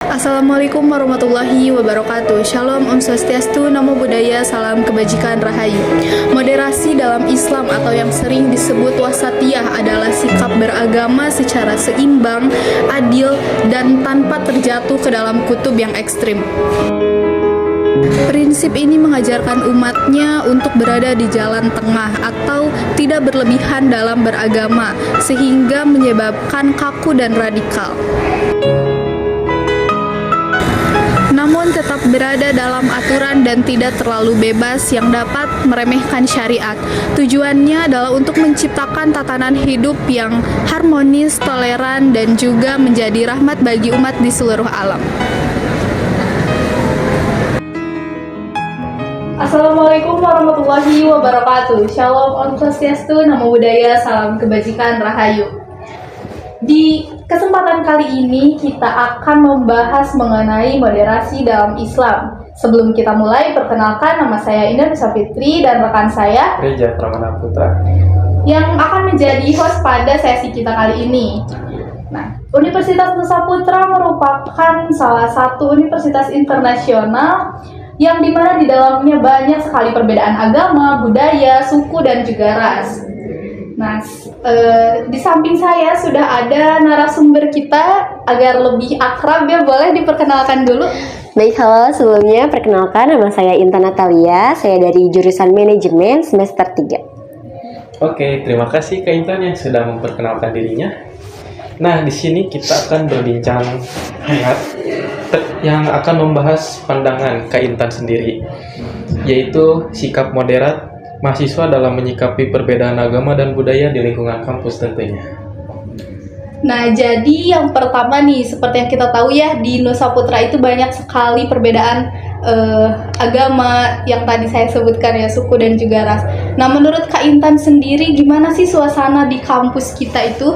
Assalamualaikum warahmatullahi wabarakatuh. Shalom, Om Swastiastu, Namo Buddhaya, Salam Kebajikan, Rahayu. Moderasi dalam Islam atau yang sering disebut wasatiyah adalah sikap beragama secara seimbang, adil, dan tanpa terjatuh ke dalam kutub yang ekstrim. Prinsip ini mengajarkan umatnya untuk berada di jalan tengah atau tidak berlebihan dalam beragama, sehingga menyebabkan kaku dan radikal. Namun tetap berada dalam aturan dan tidak terlalu bebas yang dapat meremehkan syariat. Tujuannya adalah untuk menciptakan tatanan hidup yang harmonis, toleran, dan juga menjadi rahmat bagi umat di seluruh alam. Assalamualaikum warahmatullahi wabarakatuh. Shalom, Om Swastiastu, Namo Buddhaya, Salam Kebajikan, Rahayu. Di kesempatan kali ini kita akan membahas mengenai moderasi dalam Islam. Sebelum kita mulai, perkenalkan, nama saya Indah Nusa Fitri dan rekan saya Reja Pramana Putra yang akan menjadi host pada sesi kita kali ini. Nah, Universitas Nusa Putra merupakan salah satu universitas internasional yang dimana di dalamnya banyak sekali perbedaan agama, budaya, suku, dan juga ras. Nah, di samping saya sudah ada narasumber kita. Agar lebih akrab ya, boleh diperkenalkan dulu. Baik, halo, sebelumnya perkenalkan, nama saya Intan Natalia, saya dari jurusan Manajemen semester 3. Oke, terima kasih Kak Intan yang sudah memperkenalkan dirinya. Nah, di sini kita akan berbincang hangat yang akan membahas pandangan Kak Intan sendiri, yaitu sikap moderat mahasiswa dalam menyikapi perbedaan agama dan budaya di lingkungan kampus tentunya. Nah, jadi yang pertama nih, seperti yang kita tahu ya, di Nusa Putra itu banyak sekali perbedaan agama yang tadi saya sebutkan ya, suku dan juga ras. Nah, menurut Kak Intan sendiri, gimana sih suasana di kampus kita itu?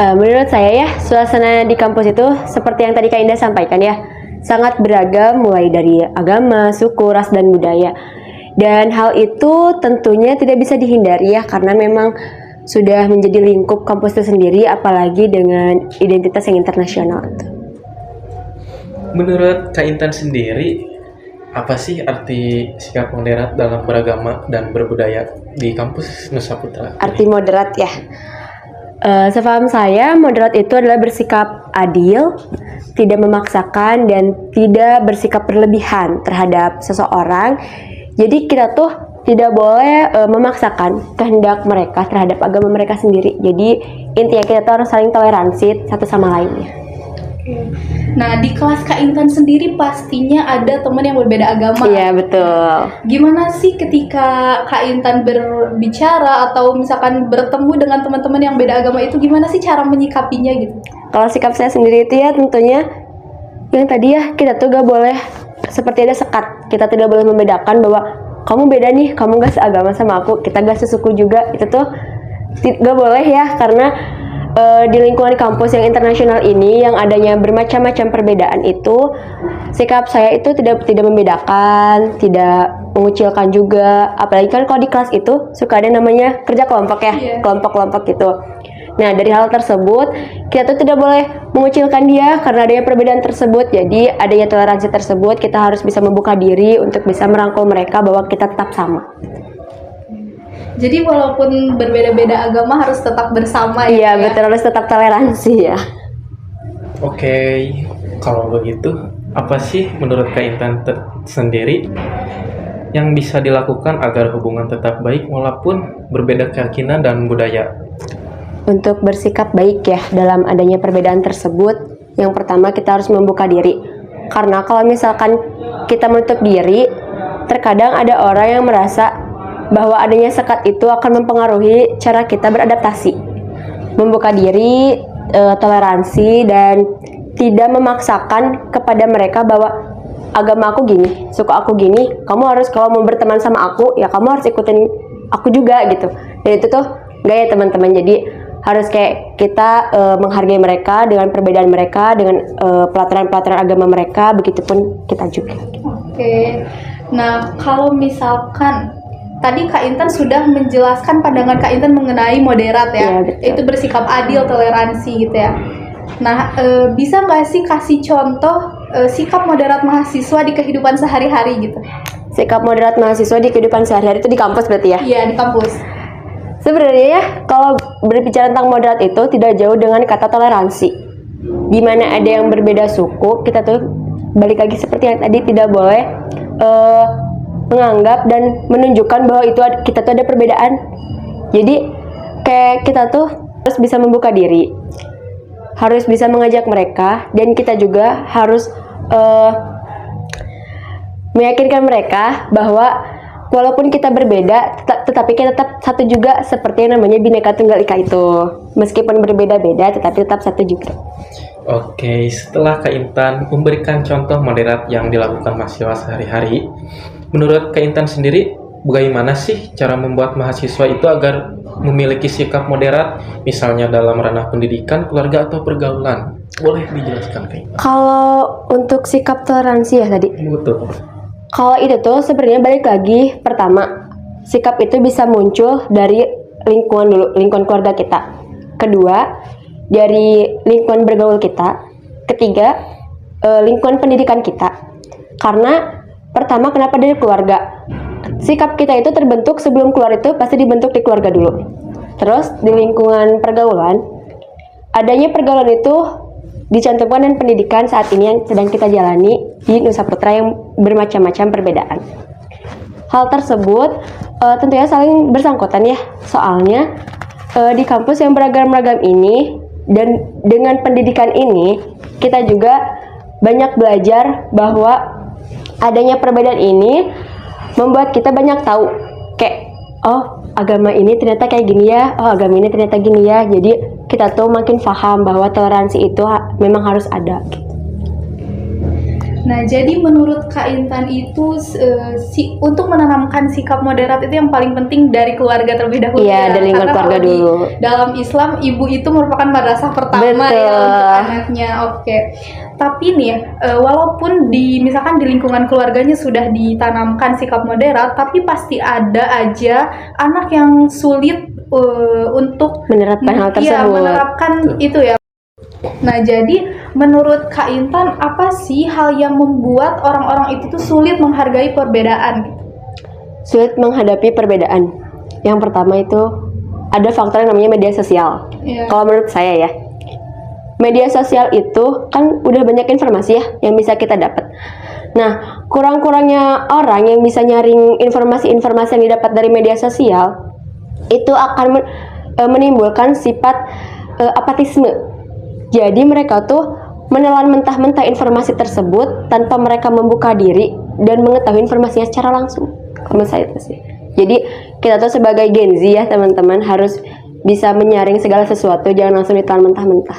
Menurut saya ya, suasana di kampus itu seperti yang tadi Kak Indah sampaikan ya, sangat beragam mulai dari agama, suku, ras, dan budaya. Dan hal itu tentunya tidak bisa dihindari ya, karena memang sudah menjadi lingkup kampus itu sendiri, apalagi dengan identitas yang internasional. Menurut Kak Intan sendiri, apa sih arti sikap moderat dalam beragama dan berbudaya di kampus Nusa Putra? Arti moderat ya, sepaham saya, moderat itu adalah bersikap adil, tidak memaksakan, dan tidak bersikap berlebihan terhadap seseorang. Jadi kita tuh tidak boleh memaksakan kehendak mereka terhadap agama mereka sendiri. Jadi intinya kita tuh harus saling toleransi satu sama lainnya. Nah, di kelas Kak Intan sendiri pastinya ada teman yang berbeda agama. Iya, betul. Gimana sih ketika Kak Intan berbicara atau misalkan bertemu dengan teman-teman yang beda agama itu, gimana sih cara menyikapinya gitu? Kalau sikap saya sendiri itu ya tentunya yang tadi ya, kita tuh gak boleh seperti ada sekat. Kita tidak boleh membedakan bahwa kamu beda nih, kamu gak seagama sama aku, kita gak sesuku juga. Itu tuh gak boleh ya, karena di lingkungan kampus yang internasional ini yang adanya bermacam-macam perbedaan itu, sikap saya itu tidak membedakan, tidak mengucilkan juga. Apalagi kan kalau di kelas itu suka ada namanya kerja kelompok ya, kelompok-kelompok gitu. Nah, dari hal tersebut kita tuh tidak boleh mengucilkan dia karena adanya perbedaan tersebut. Jadi adanya toleransi tersebut, kita harus bisa membuka diri untuk bisa merangkul mereka bahwa kita tetap sama. Jadi walaupun berbeda-beda agama harus tetap bersama ya? Iya, betul, harus tetap toleransi ya. Oke, kalau begitu, apa sih menurut Kak Intan sendiri yang bisa dilakukan agar hubungan tetap baik walaupun berbeda keyakinan dan budaya? Untuk bersikap baik ya dalam adanya perbedaan tersebut, yang pertama kita harus membuka diri. Karena kalau misalkan kita menutup diri, terkadang ada orang yang merasa bahwa adanya sekat itu akan mempengaruhi cara kita beradaptasi. Membuka diri, toleransi, dan tidak memaksakan kepada mereka bahwa agama aku gini, suku aku gini, kamu harus, kalau mau berteman sama aku, ya kamu harus ikutin aku juga gitu. Dan itu tuh gak ya teman-teman, jadi harus kayak kita menghargai mereka dengan perbedaan mereka, dengan pelatihan-pelatihan agama mereka, begitupun kita juga. Oke, nah kalau misalkan tadi Kak Intan sudah menjelaskan pandangan Kak Intan mengenai moderat ya, Betul. itu bersikap adil, toleransi gitu ya. Nah, bisa nggak sih kasih contoh sikap moderat mahasiswa di kehidupan sehari-hari gitu? Sikap moderat mahasiswa di kehidupan sehari-hari itu di kampus berarti ya? Iya, di kampus. Sebenarnya ya, kalau berbicara tentang moderat itu tidak jauh dengan kata toleransi. Di mana ada yang berbeda suku, kita tuh balik lagi seperti yang tadi, tidak boleh menganggap dan menunjukkan bahwa kita tuh ada perbedaan. Jadi kayak kita tuh harus bisa membuka diri, harus bisa mengajak mereka, dan kita juga harus meyakinkan mereka bahwa walaupun kita berbeda, tetapi kita tetap satu juga, seperti yang namanya Bhinneka Tunggal Ika itu. Meskipun berbeda-beda, tetapi tetap satu juga. Oke, setelah Kak Intan memberikan contoh moderat yang dilakukan mahasiswa sehari-hari, menurut Kak Intan sendiri, bagaimana sih cara membuat mahasiswa itu agar memiliki sikap moderat, misalnya dalam ranah pendidikan, keluarga, atau pergaulan? Boleh dijelaskan, Kak Intan? Kalau untuk sikap toleransi ya tadi, Betul. kalau itu tuh sebenarnya balik lagi, pertama, sikap itu bisa muncul dari lingkungan dulu, lingkungan keluarga kita. Kedua, dari lingkungan bergaul kita. Ketiga, lingkungan pendidikan kita. Karena pertama, kenapa dari keluarga? Sikap kita itu terbentuk sebelum keluar, itu pasti dibentuk di keluarga dulu. Terus di lingkungan pergaulan, adanya pergaulan itu dicantumkan dan pendidikan saat ini yang sedang kita jalani di Nusa Putra yang bermacam-macam perbedaan. Hal tersebut tentunya saling bersangkutan ya, soalnya di kampus yang beragam-ragam ini dan dengan pendidikan ini kita juga banyak belajar bahwa adanya perbedaan ini membuat kita banyak tahu kayak, oh agama ini ternyata kayak gini ya, oh agama ini ternyata gini ya. Jadi kita tuh makin paham bahwa toleransi itu memang harus ada. Nah, jadi menurut Kak Intan itu untuk menanamkan sikap moderat itu yang paling penting dari keluarga terlebih dahulu. Iya, dari lingkungan Karena keluarga kalau dulu. Dalam Islam, ibu itu merupakan madrasah pertama Betul. ya untuk anaknya. Oke. Tapi nih, walaupun misalkan di lingkungan keluarganya sudah ditanamkan sikap moderat, tapi pasti ada aja anak yang sulit untuk Menerapkan hal tersebut. Iya, menerapkan itu ya. Nah, jadi menurut Kak Intan, apa sih hal yang membuat orang-orang itu tuh sulit menghargai perbedaan? Sulit menghadapi perbedaan. Yang pertama itu ada faktor yang namanya media sosial. Iya. Kalau menurut saya ya, media sosial itu kan udah banyak informasi ya yang bisa kita dapat. Nah, kurang-kurangnya orang yang bisa nyaring informasi-informasi yang didapat dari media sosial itu akan menimbulkan sifat apatisme. Jadi mereka tuh menelan mentah-mentah informasi tersebut tanpa mereka membuka diri dan mengetahui informasinya secara langsung. Kalau saya itu sih. Jadi kita tuh sebagai Gen Z ya teman-teman harus bisa menyaring segala sesuatu, jangan langsung ditelan mentah-mentah.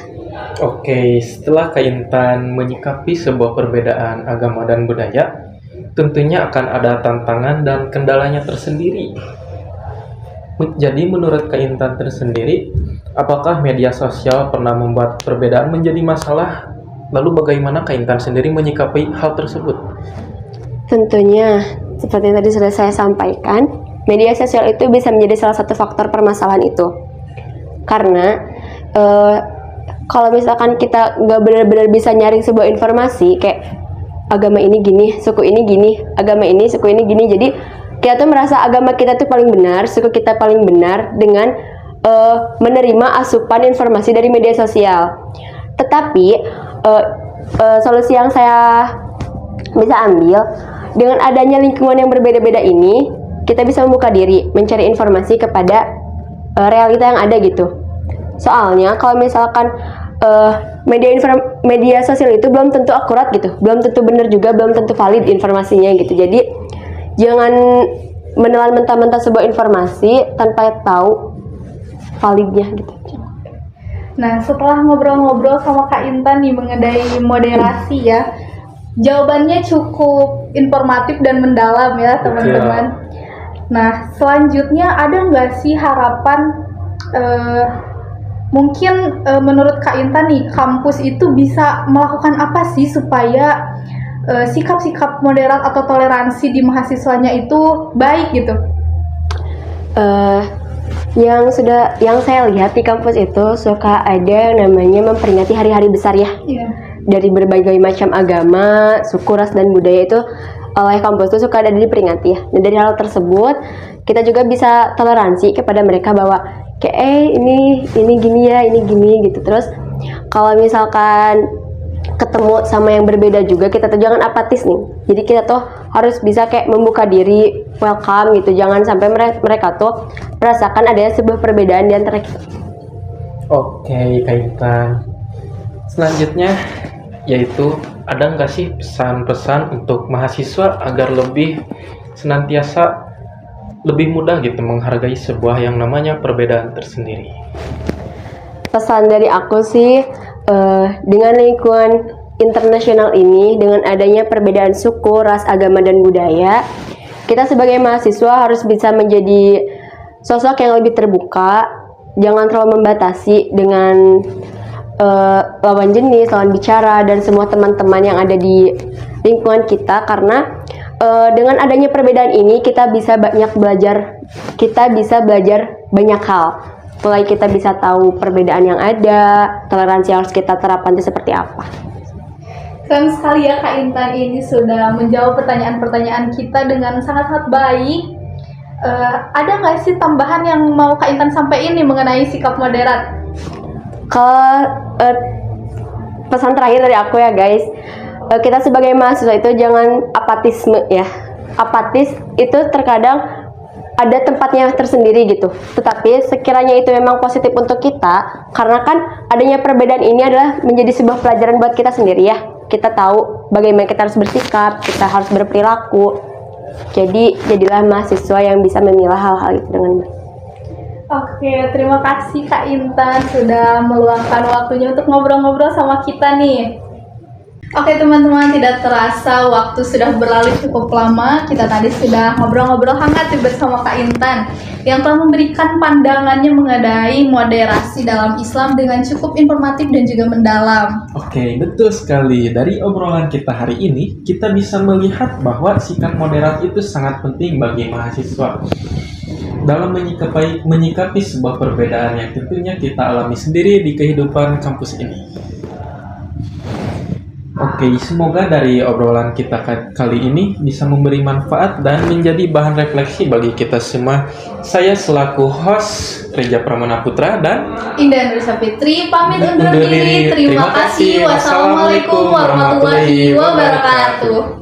Oke, setelah Kak Intan menyikapi sebuah perbedaan agama dan budaya, tentunya akan ada tantangan dan kendalanya tersendiri. Jadi menurut Kak Intan tersendiri, apakah media sosial pernah membuat perbedaan menjadi masalah? Lalu bagaimana Kak Intan sendiri menyikapi hal tersebut? Tentunya, seperti yang tadi sudah saya sampaikan, media sosial itu bisa menjadi salah satu faktor permasalahan itu. Karena kalau misalkan kita nggak benar-benar bisa nyaring sebuah informasi, kayak agama ini gini, suku ini gini, agama ini, suku ini gini, jadi kita tuh merasa agama kita tuh paling benar, suku kita paling benar dengan menerima asupan informasi dari media sosial. Tetapi solusi yang saya bisa ambil dengan adanya lingkungan yang berbeda-beda ini, kita bisa membuka diri, mencari informasi kepada realita yang ada gitu. Soalnya kalau misalkan media sosial itu belum tentu akurat gitu, belum tentu benar juga, belum tentu valid informasinya gitu. Jadi jangan menelan mentah-mentah sebuah informasi tanpa tahu validnya gitu. Nah, setelah ngobrol-ngobrol sama Kak Intan nih mengenai moderasi ya, jawabannya cukup informatif dan mendalam ya teman-teman. Nah, selanjutnya ada nggak sih harapan mungkin menurut Kak Intan nih, kampus itu bisa melakukan apa sih supaya sikap-sikap moderat atau toleransi di mahasiswanya itu baik gitu? Yang saya lihat di kampus itu suka ada yang namanya memperingati hari-hari besar ya. Iya. Dari berbagai macam agama, suku, ras, dan budaya itu oleh kampus itu suka ada diperingati ya. Dan dari hal tersebut kita juga bisa toleransi kepada mereka bahwa kayak ini gini ya, ini gini gitu. Terus kalau misalkan ketemu sama yang berbeda juga, kita tuh jangan apatis nih. Jadi kita tuh harus bisa kayak membuka diri, welcome gitu. Jangan sampai mereka tuh merasakan adanya sebuah perbedaan di antara kita. Oke, Kak Intan. Selanjutnya yaitu ada nggak sih pesan-pesan untuk mahasiswa agar lebih senantiasa lebih mudah gitu menghargai sebuah yang namanya perbedaan tersendiri? Pesan dari aku sih, dengan lingkungan internasional ini, dengan adanya perbedaan suku, ras, agama, dan budaya, kita sebagai mahasiswa harus bisa menjadi sosok yang lebih terbuka, jangan terlalu membatasi dengan lawan jenis, lawan bicara, dan semua teman-teman yang ada di lingkungan kita, karena dengan adanya perbedaan ini kita bisa belajar banyak hal. Mulai kita bisa tahu perbedaan yang ada, toleransi yang harus kita terapkan itu seperti apa. Keren sekali ya Kak Intan ini sudah menjawab pertanyaan-pertanyaan kita dengan sangat-sangat baik. Ada nggak sih tambahan yang mau Kak Intan sampaikan nih mengenai sikap moderat? Kalau pesan terakhir dari aku ya guys, kita sebagai mahasiswa itu jangan apatisme ya. Apatis itu terkadang ada tempatnya tersendiri gitu. Tetapi sekiranya itu memang positif untuk kita, karena kan adanya perbedaan ini adalah menjadi sebuah pelajaran buat kita sendiri ya. Kita tahu bagaimana kita harus bersikap, kita harus berperilaku. Jadi jadilah mahasiswa yang bisa memilah hal-hal itu dengan baik. Oke, terima kasih Kak Intan sudah meluangkan waktunya untuk ngobrol-ngobrol sama kita nih. Oke teman-teman, tidak terasa waktu sudah berlalu cukup lama. Kita tadi sudah ngobrol-ngobrol hangat bersama Kak Intan yang telah memberikan pandangannya mengenai moderasi dalam Islam dengan cukup informatif dan juga mendalam. Oke, betul sekali. Dari obrolan kita hari ini, kita bisa melihat bahwa sikap moderat itu sangat penting bagi mahasiswa dalam menyikapi sebuah perbedaan yang tentunya kita alami sendiri di kehidupan kampus ini. Oke, semoga dari obrolan kita kali ini bisa memberi manfaat dan menjadi bahan refleksi bagi kita semua. Saya selaku host Reja Pramana Putra dan Indah Nurisa Fitri pamit undur diri. Terima kasih. Wassalamualaikum warahmatullahi wabarakatuh.